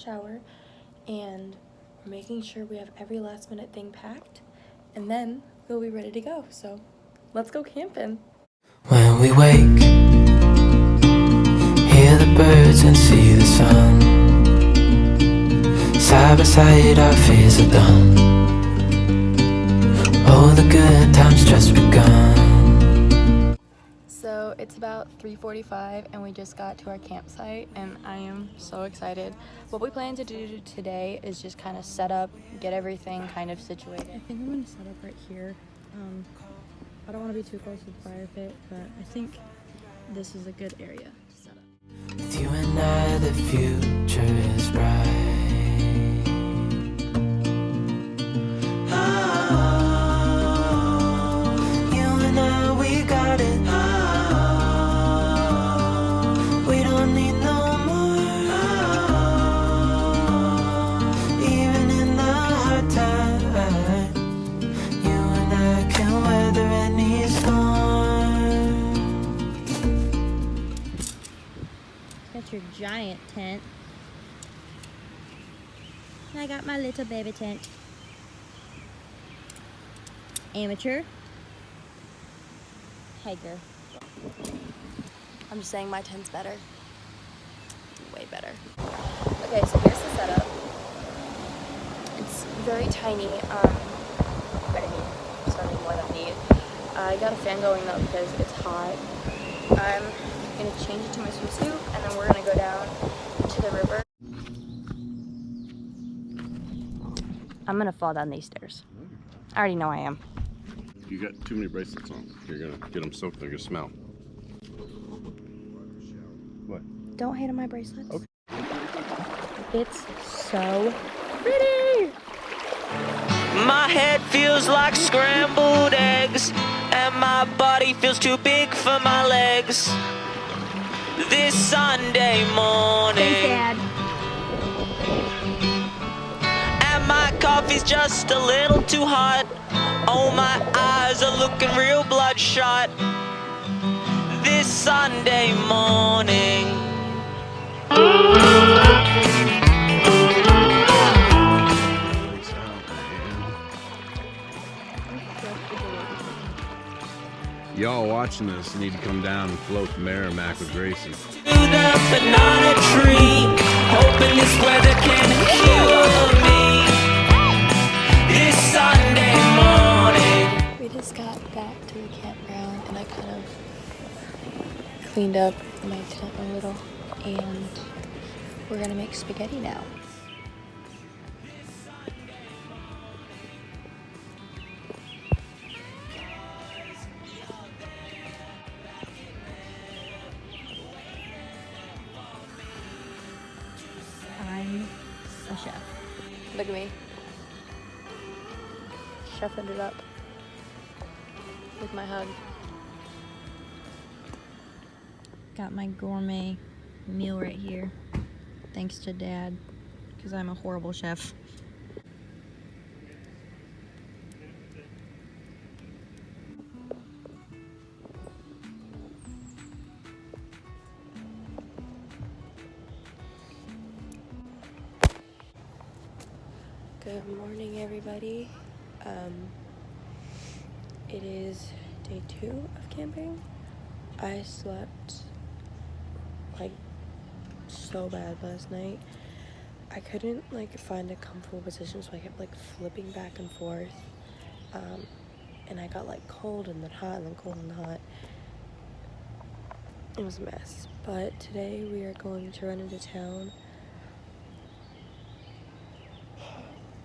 shower, and we're making sure we have every last minute thing packed, and then we'll be ready to go. So let's go camping. When we wake, hear the birds and see the sun. Side by side our fears are done. All the good times just begun. So it's about 3:45 and we just got to our campsite and I am so excited. What we plan to do today is just kind of set up, get everything kind of situated. I think I'm going to set up right here. I don't want to be too close to the fire pit, but I think this is a good area to set up. With you and I, the future is bright. You and I, we got it. We don't need no more. Even in the hard time, you and I can weather any storm. Got your giant tent. And I got my little baby tent. Amateur. Hiker. I'm just saying my tent's better. Way better. Okay, so here's the setup. It's very tiny. I need something more than I need. I got a fan going though because it's hot. I'm gonna change it to my swimsuit and then we're gonna go down to the river. I'm gonna fall down these stairs. I already know I am. You got too many bracelets on. You're gonna get them soaked. They're gonna smell. What? Don't hate on my bracelets. Okay. It's so pretty. My head feels like scrambled eggs, and my body feels too big for my legs. This Sunday morning, Dad. and my coffee's just a little too hot. Oh, my eyes are looking real bloodshot. This Sunday morning. Y'all watching this need to come down and float the Merrimack with Gracie. To the banana tree, hoping this weather can cure me. This Sunday morning. We just got back to the campground and I kind of cleaned up my tent a little and we're gonna make spaghetti now. I'm a chef. Look at me. Chefing it up with my hug. Got my gourmet meal right here. Thanks to Dad, because I'm a horrible chef. Good morning, everybody. It is day 2 of camping. I slept like so bad last night. I couldn't like find a comfortable position, so I kept like flipping back and forth. And I got like cold and then hot and then cold and hot. It was a mess. But today we are going to run into town,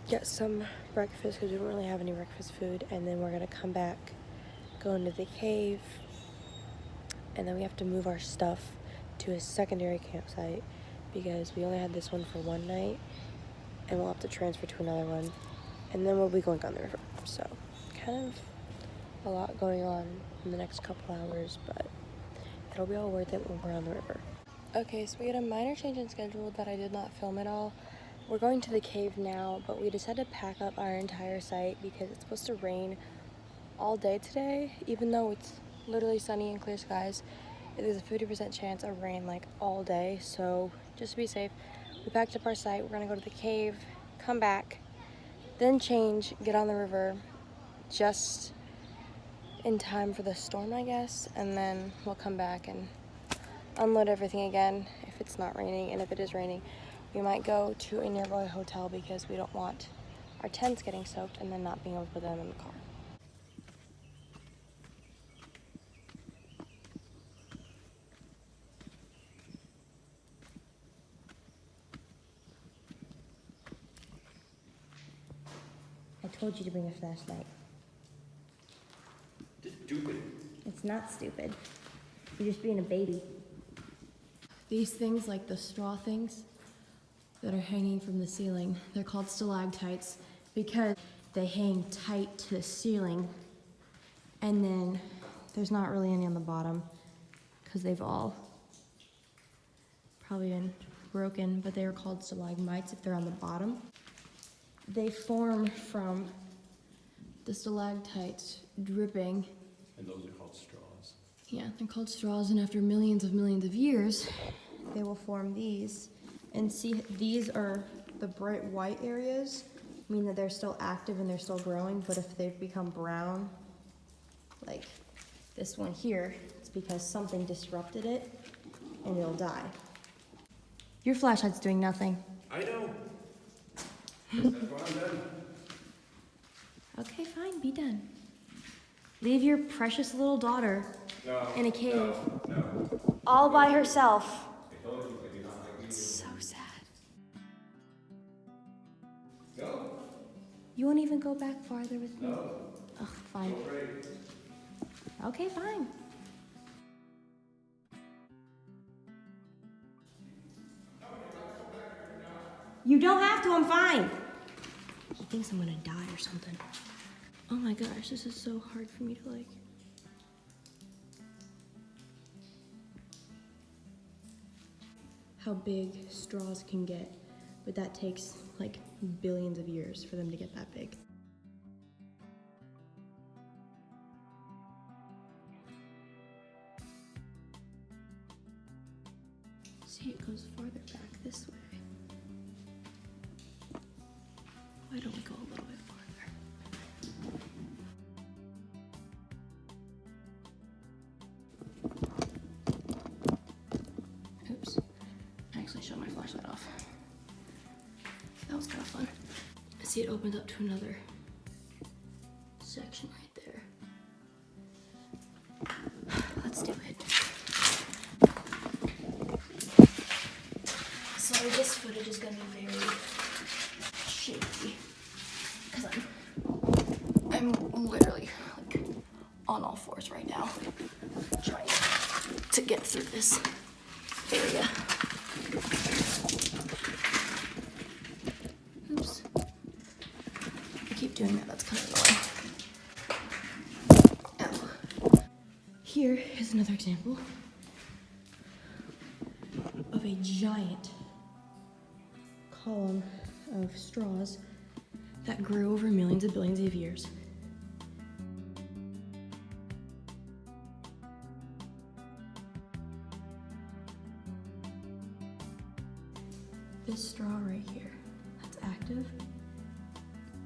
get some breakfast because we don't really have any breakfast food, and then we're gonna come back, go into the cave, and then we have to move our stuff to a secondary campsite because we only had this one for one night and we'll have to transfer to another one, and then we'll be going on the river. So kind of a lot going on in the next couple hours, but it'll be all worth it when we're on the river. Okay, so we had a minor change in schedule that I did not film at all. We're going to the cave now, but we decided to pack up our entire site because it's supposed to rain all day today. Even though it's literally sunny and clear skies, there's a 50% chance of rain like all day. So just to be safe, We packed up our site. We're gonna go to the cave, come back, then change, get on the river, just in time for the storm, I guess, and then we'll come back and unload everything again if it's not raining, and if it is raining, we might go to a nearby hotel because we don't want our tents getting soaked and then not being able to put them in the car. I told you to bring a flashlight. Stupid. It's not stupid. You're just being a baby. These things, like the straw things that are hanging from the ceiling, they're called stalactites because they hang tight to the ceiling, and then there's not really any on the bottom because they've all probably been broken, but they are called stalagmites if they're on the bottom. They form from the stalactites dripping. And those are called straws. Yeah, they're called straws, and after millions of years, they will form these. And see, these are the bright white areas, mean that they're still active and they're still growing, but if they've become brown, like this one here, it's because something disrupted it and it'll die. Your flashlight's doing nothing. I know. That's why I'm done. Okay, fine, be done. Leave your precious little daughter in a cave. All by herself. It's so sad. No. You won't even go back farther with me? No. Ugh, fine. Okay, fine. You don't have to, I'm fine. He thinks I'm gonna die or something. Oh my gosh, this is so hard for me to like. How big straws can get, but that takes like billions of years for them to get that big. See, it goes farther back this way. Why don't we go a little bit farther? Oops. I actually shut my flashlight off. That was kind of fun. See, it opens up to another section right there. Let's do it. Sorry, this footage is gonna be very shaky because I'm literally like on all fours right now, trying to get through this area. Oops. I keep doing that, that's kind of annoying. Ow. Here is another example of a giant column of straws that grew over millions and billions of years. This straw right here, that's active.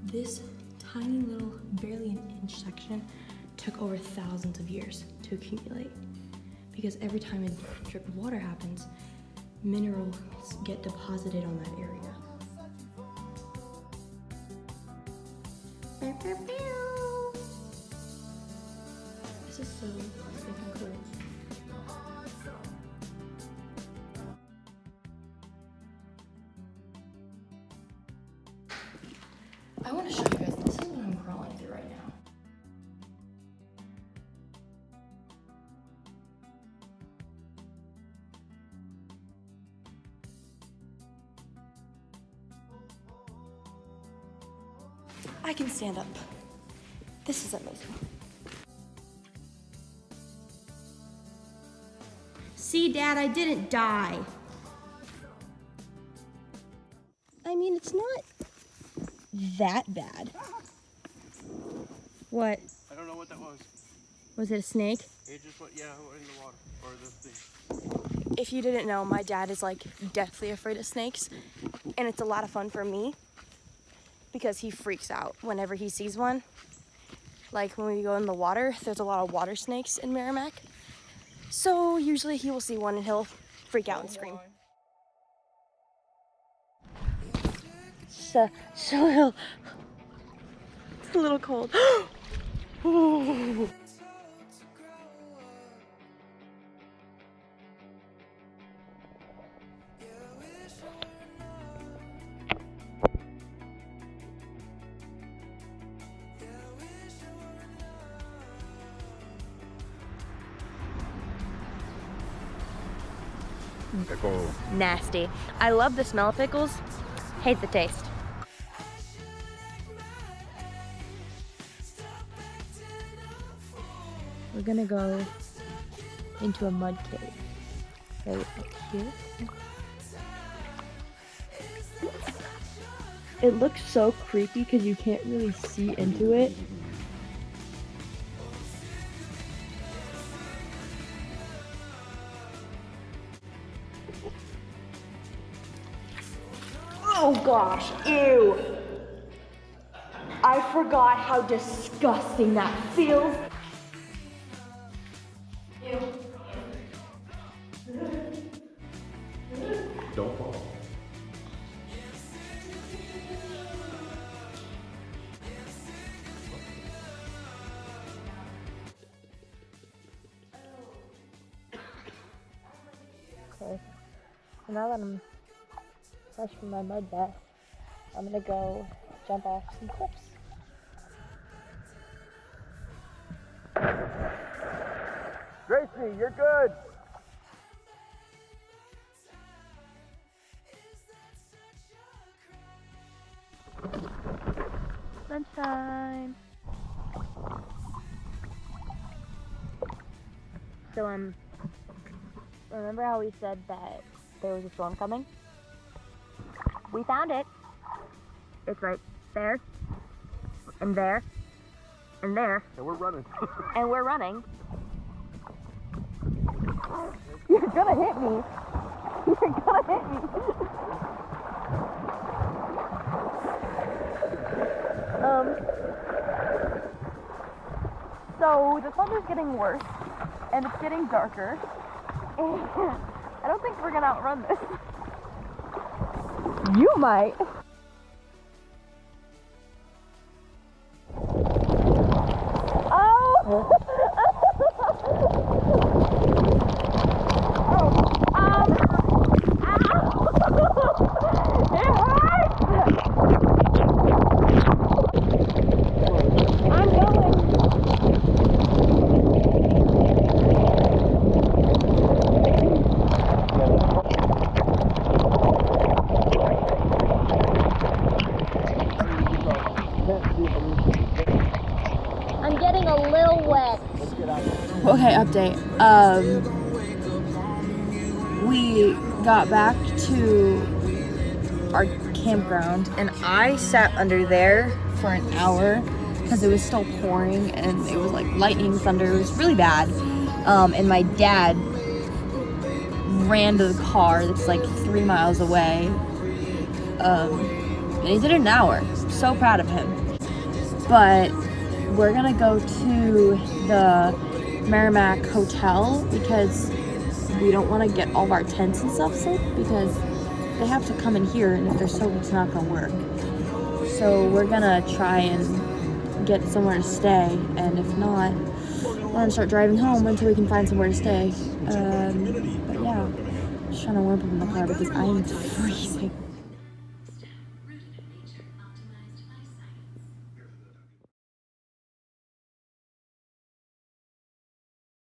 This tiny little, barely an inch section took over thousands of years to accumulate. Because every time a drip of water happens, minerals get deposited on that area. This is so freaking cool. I want to show you guys, this is what I'm crawling through right now. I can stand up. This is amazing. See, Dad, I didn't die. I mean, it's not that bad. What? I don't know what that was. Was it a snake? It just went, yeah, in the water, or the thing. If you didn't know, my dad is like deathly afraid of snakes, and it's a lot of fun for me because he freaks out whenever he sees one. Like when we go in the water, there's a lot of water snakes in Merrimack. So usually he will see one and he'll freak out and scream. So it's a little cold. Ooh. Pickle. Nasty. I love the smell of pickles, hate the taste. We're gonna go into a mud cave right up here. It looks so creepy because you can't really see into it. Oh gosh, ew. I forgot how disgusting that feels. Ew. Don't fall. Okay, so now that I'm fresh from my mud bath, I'm gonna go jump off some cliffs. Gracie, you're good. Sunshine. So remember how we said that there was a storm coming? We found it. It's right there, and there, and there. And we're running. And we're running. You're gonna hit me. You're gonna hit me. So the thunder's getting worse, and it's getting darker, and I don't think we're gonna outrun this. You might. Oh! I'm getting a little wet. Okay, update. We got back to our campground and I sat under there for an hour because it was still pouring and it was like lightning, thunder. It was really bad. And my dad ran to the car that's like 3 miles away. And he did it in an hour. So proud of him. But we're gonna go to the Merrimack Hotel because we don't want to get all of our tents and stuff soaked because they have to come in here, and if they're soaked, it's not gonna work. So we're gonna try and get somewhere to stay, and if not, we're gonna start driving home until we can find somewhere to stay. But yeah, just trying to warm up in the car because I am freezing.